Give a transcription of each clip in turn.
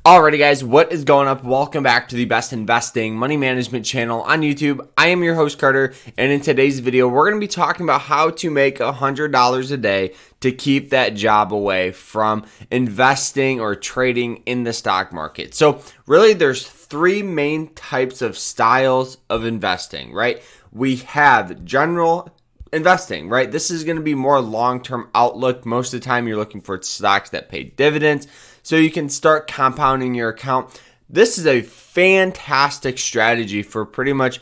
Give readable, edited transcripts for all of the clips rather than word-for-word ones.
Alrighty guys, what is going up? Welcome back to the best investing money management channel on YouTube. I am your host Carter, and in today's video we're going to be talking about how to make $100 a day to keep that job away from investing or trading in the stock market. So really there's three main types of styles of investing, right? We have general investing, right? This is going to be more long-term outlook. Most of the time you're looking for stocks that pay dividends so you can start compounding your account. This is a fantastic strategy for pretty much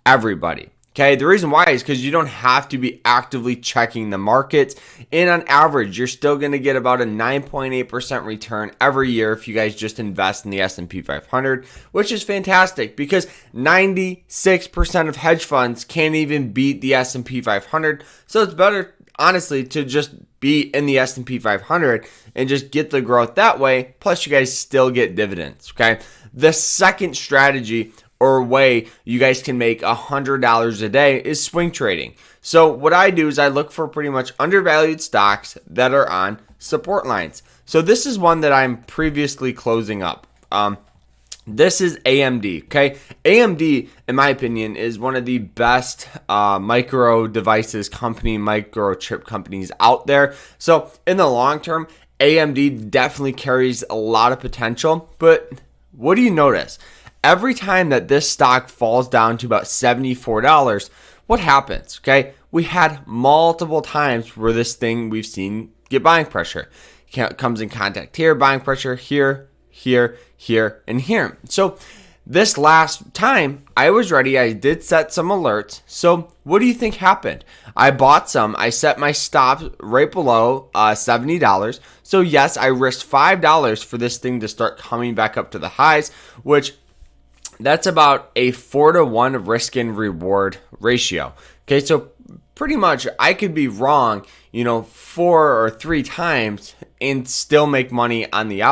everybody. Okay, the reason why is because you don't have to be actively checking the markets, and on average you're still going to get about a 9.8% return every year if you guys just invest in the S&P 500, which is fantastic because 96% of hedge funds can't even beat the S&P 500. So it's better honestly to just be in the S&P 500 and just get the growth that way, plus you guys still get dividends. Okay, the second strategy or way you guys can make $100 a day is swing trading. So what I do is I look for pretty much undervalued stocks that are on support lines. So this is one that I'm previously closing up. This is AMD. Okay, AMD, in my opinion, is one of the best micro devices company, microchip companies out there. So in the long term, AMD definitely carries a lot of potential. But what do you notice? Every time that this stock falls down to about $74, what happens? Okay, we had multiple times where this thing we've seen get buying pressure. It comes in contact here, buying pressure here, here, here, and here. So this last time I was ready. I did set some alerts. So what do you think happened? I bought some. I set my stop right below $70. So yes, I risked $5 for this thing to start coming back up to the highs, which that's about a 4-to-1 risk and reward ratio. Okay, so pretty much I could be wrong, 4 or 3 times and still make money on the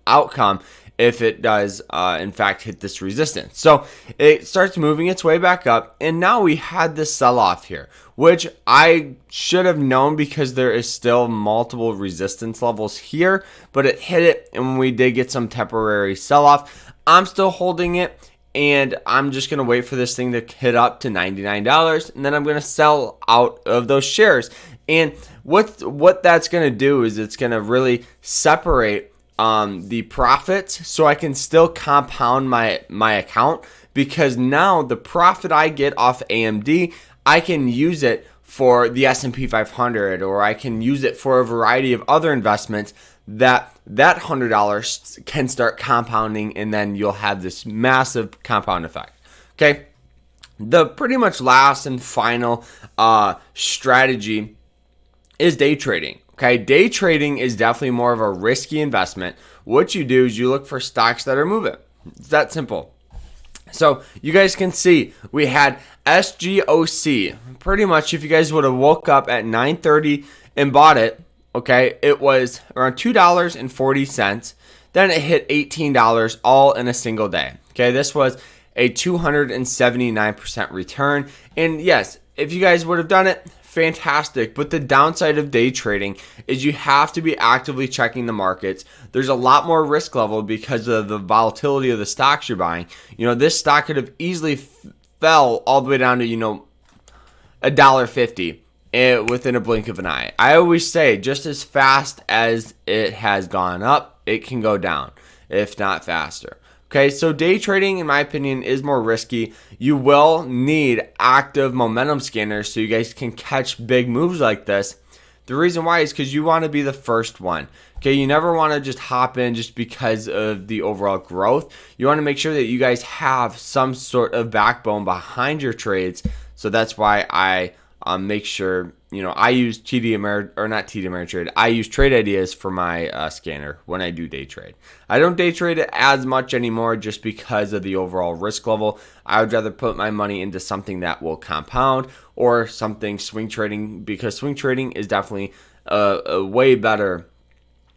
outcome if it does, in fact, hit this resistance. So it starts moving its way back up, and now we had this sell-off here, which I should have known because there is still multiple resistance levels here, but it hit it, and we did get some temporary sell-off. I'm still holding it, and I'm just going to wait for this thing to hit up to $99, and then I'm going to sell out of those shares. And what that's going to do is it's going to really separate the profits so I can still compound my account, because now the profit I get off AMD, I can use it for the S&P 500, or I can use it for a variety of other investments that $100 can start compounding, and then you'll have this massive compound effect. Okay, the pretty much last and final strategy is day trading. Okay, day trading is definitely more of a risky investment. What you do is you look for stocks that are moving. It's that simple. So you guys can see we had SGOC. Pretty much if you guys would have woke up at 9:30 and bought it, okay, it was around $2.40. Then it hit $18 all in a single day. Okay, this was a 279% return. And yes, if you guys would have done it, fantastic. But the downside of day trading is you have to be actively checking the markets. There's a lot more risk level because of the volatility of the stocks you're buying. This stock could have easily fell all the way down to, $1.50 within a blink of an eye. I always say just as fast as it has gone up, it can go down, if not faster. Okay, so day trading, in my opinion, is more risky. You will need active momentum scanners so you guys can catch big moves like this. The reason why is because you want to be the first one. Okay, you never want to just hop in just because of the overall growth. You want to make sure that you guys have some sort of backbone behind your trades. So that's why I make sure, I use I use Trade Ideas for my scanner when I do day trade. I don't day trade it as much anymore just because of the overall risk level. I would rather put my money into something that will compound, or something swing trading, because swing trading is definitely a way better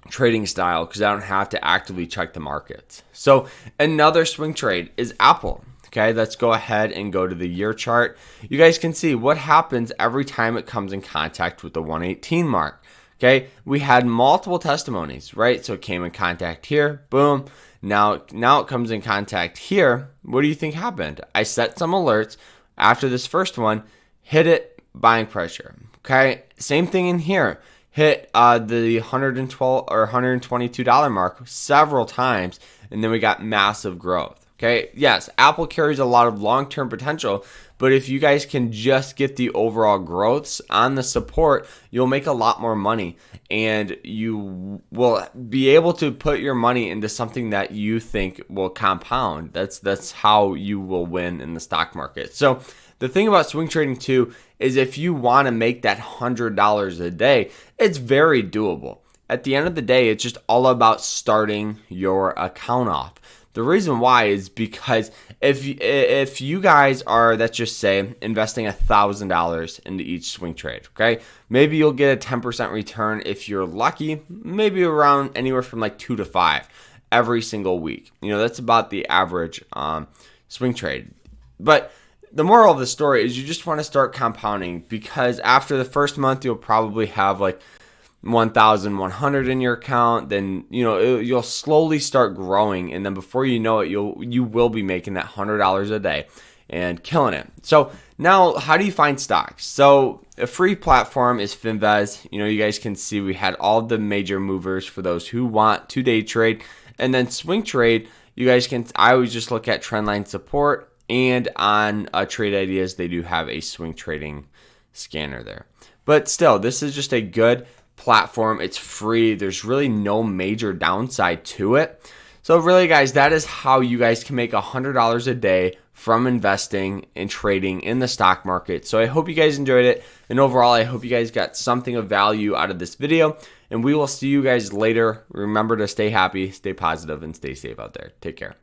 trading style because I don't have to actively check the markets. So another swing trade is Apple. Okay, let's go ahead and go to the year chart. You guys can see what happens every time it comes in contact with the 118 mark. Okay, we had multiple testimonies, right? So it came in contact here, boom. Now it comes in contact here. What do you think happened? I set some alerts after this first one, hit it, buying pressure. Okay, same thing in here. Hit the $112 or $122 mark several times, and then we got massive growth. Okay, yes, Apple carries a lot of long-term potential, but if you guys can just get the overall growths on the support, you'll make a lot more money, and you will be able to put your money into something that you think will compound. That's how you will win in the stock market. So the thing about swing trading too is if you want to make that $100 a day, it's very doable. At the end of the day, it's just all about starting your account off. The reason why is because if you guys are, let's just say, investing $1,000 into each swing trade, okay, maybe you'll get a 10% return if you're lucky, maybe around anywhere from like 2 to 5 every single week. That's about the average swing trade. But the moral of the story is you just want to start compounding, because after the first month, you'll probably have like 1,100 in your account. Then you'll slowly start growing, and then before you know it, you will be making that $100 a day and killing it. So now, how do you find stocks? So a free platform is Finvest. You guys can see we had all the major movers for those who want to day trade, and then swing trade. I always just look at trendline support, and on Trade Ideas they do have a swing trading scanner there. But still, this is just a good platform. It's free. There's really no major downside to it. So really, guys, that is how you guys can make $100 a day from investing and trading in the stock market. So I hope you guys enjoyed it, and overall I hope you guys got something of value out of this video, and we will see you guys later. Remember to stay happy, stay positive, and stay safe out there. Take care.